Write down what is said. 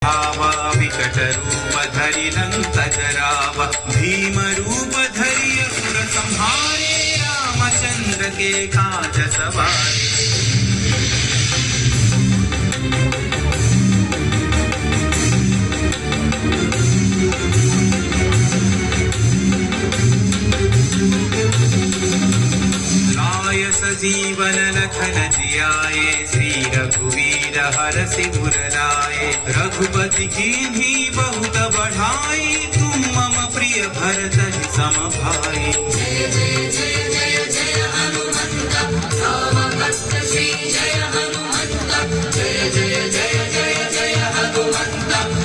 आवा विकट रूप धरि लंक जरावा, भीम रूप धरि असुर संहारे, रामचंद्र के काज सवारे। जीवन लखन जियाए, श्री रघुवीर हरषि उर लाए। रघुपति कीन्ही बहुत बढ़ाई, तुम मम प्रिय भरत सम भाई। जय जय जय जय जय हनुमंत, राम भक्त श्री जय हनुमंत। जय जय जय जय जय हनुमंत,